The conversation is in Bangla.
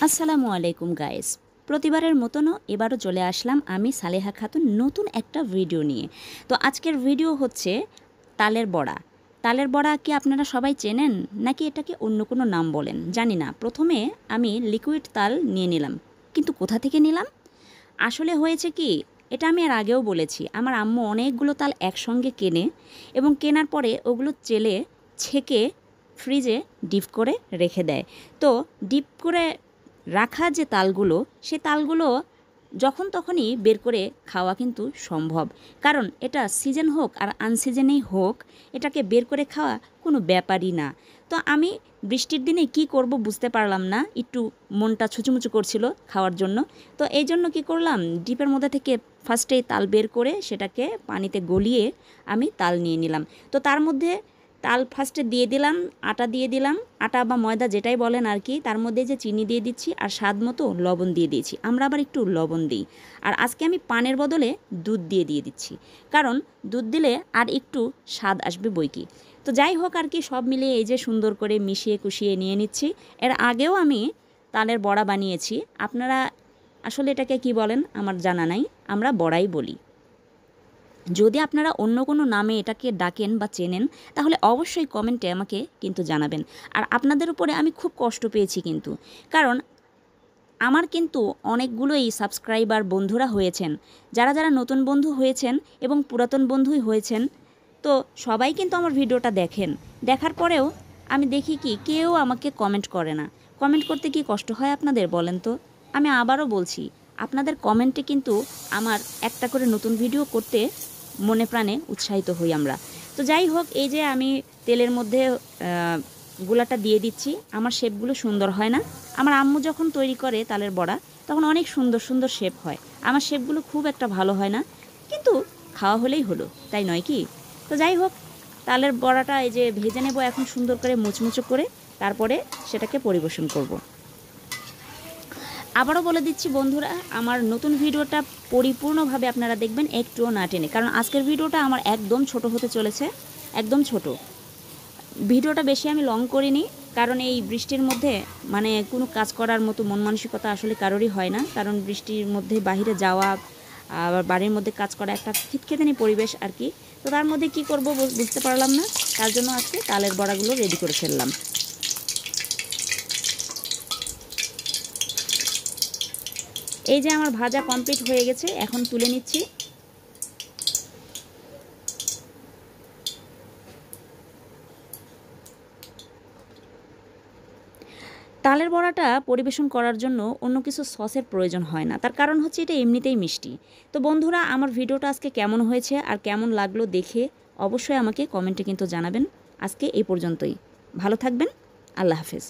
আসসালামু আলাইকুম গাইস, প্রতিবারের মতনও এবারও চলে আসলাম আমি সালেহা খাতুন নতুন একটা ভিডিও নিয়ে। তো আজকের ভিডিও হচ্ছে তালের বড়া। তালের বড়া কি আপনারা সবাই চেনেন নাকি এটাকে অন্য কোনো নাম বলেন জানি না। প্রথমে আমি লিকুইড তাল নিয়ে নিলাম, কিন্তু কোথা থেকে নিলাম? আসলে হয়েছে কি, এটা আমি এর আগেও বলেছি, আমার আম্মু অনেকগুলো তাল একসঙ্গে কেনে এবং কেনার পরে ওগুলো চেলে ছেঁকে ফ্রিজে ডিপ করে রেখে দেয়। তো ডিপ করে রাখা যে তালগুলো, সে তালগুলো যখন তখনই বের করে খাওয়া কিন্তু সম্ভব, কারণ এটা সিজন হোক আর আনসিজনেই হোক এটাকে বের করে খাওয়া কোনো ব্যাপারই না। তো আমি বৃষ্টির দিনে কি করব বুঝতে পারলাম না, একটু মনটা ছুচুমুচু করছিল খাওয়ার জন্য। তো এই জন্য কী করলাম, ডিপের মধ্যে থেকে ফার্স্টেই তাল বের করে সেটাকে পানিতে গলিয়ে আমি তাল নিয়ে নিলাম। তো তার মধ্যে তাল ফার্স্টে দিয়ে দিলাম, আটা দিয়ে দিলাম, আটা বা ময়দা যেটাই বলেন আর কি, তার মধ্যে যে চিনি দিয়ে দিচ্ছি আর স্বাদ মতো লবণ দিয়ে দিয়েছি, আমরা আবার একটু লবণ দিই। আর আজকে আমি পানের বদলে দুধ দিয়ে দিচ্ছি, কারণ দুধ দিলে আর একটু স্বাদ আসবে বইকি। তো যাই হোক আর কি, সব মিলিয়ে এই যে সুন্দর করে মিশিয়ে কুশিয়ে নিয়ে নিচ্ছি। এর আগেও আমি তালের বড়া বানিয়েছি, আপনারা আসলে এটাকে কি বলেন আমার জানা নাই, আমরা বড়াই বলি। যদি আপনারা অন্য কোনো নামে এটাকে ডাকেন বা চেনেন তাহলে অবশ্যই কমেন্টে আমাকে কিন্তু জানাবেন। আর আপনাদের উপরে আমি খুব কষ্ট পেয়েছি কিন্তু, কারণ আমার কিন্তু অনেকগুলোই সাবস্ক্রাইবার বন্ধুরা হয়েছেন, যারা যারা নতুন বন্ধু হয়েছেন এবং পুরাতন বন্ধুই হয়েছেন, তো সবাই কিন্তু আমার ভিডিওটা দেখেন। দেখার পরেও আমি দেখি কি কেউ আমাকে কমেন্ট করে না। কমেন্ট করতে কি কষ্ট হয় আপনাদের বলেন তো? আমি আবারও বলছি, আপনাদের কমেন্টে কিন্তু আমার একটা করে নতুন ভিডিও করতে মনে প্রাণে উৎসাহিত হই আমরা। তো যাই হোক, এই যে আমি তেলের মধ্যে গুলাটা দিয়ে দিচ্ছি। আমার শেপগুলো সুন্দর হয় না? আমার আম্মু যখন তৈরি করে তালের বড়া তখন অনেক সুন্দর সুন্দর শেপ হয়, আমার শেপগুলো খুব একটা ভালো হয় না, কিন্তু খাওয়া হলেই হলো, তাই নয় কি? তো যাই হোক, তালের বড়াটা এই যে ভেজে নেব এখন সুন্দর করে মুচমুচো করে, তারপরে সেটাকে পরিবেশন করব। আবারও বলে দিচ্ছি বন্ধুরা, আমার নতুন ভিডিওটা পরিপূর্ণভাবে আপনারা দেখবেন, একটুও না টেনে, কারণ আজকের ভিডিওটা আমার একদম ছোট হতে চলেছে, একদম ছোট। ভিডিওটা বেশি আমি লং করিনি, কারণ এই বৃষ্টির মধ্যে মানে কোনো কাজ করার মতো মন মানসিকতা আসলে কারোরই হয় না, কারণ বৃষ্টির মধ্যে বাইরে যাওয়া আবার বাড়ির মধ্যে কাজ করা একটা খিটখিটানি পরিবেশ আর কি। তো তার মধ্যে কি করব বুঝতে পারলাম না, তার জন্য আজকে তালের বড়াগুলো রেডি করে ফেললাম। এই যে আমার ভাজা কমপ্লিট হয়ে গেছে, এখন তুলে নিচ্ছি। তালের বড়াটা পরিবেশন করার জন্য অন্য কিছু সসের প্রয়োজন হয় না, তার কারণ হচ্ছে এটা এমনিতেই মিষ্টি। তো বন্ধুরা, আমার ভিডিওটা আজকে কেমন হয়েছে আর কেমন লাগলো দেখে অবশ্যই আমাকে কমেন্টে কিন্তু জানাবেন। আজকে এই পর্যন্তই, ভালো থাকবেন, আল্লাহ হাফেজ।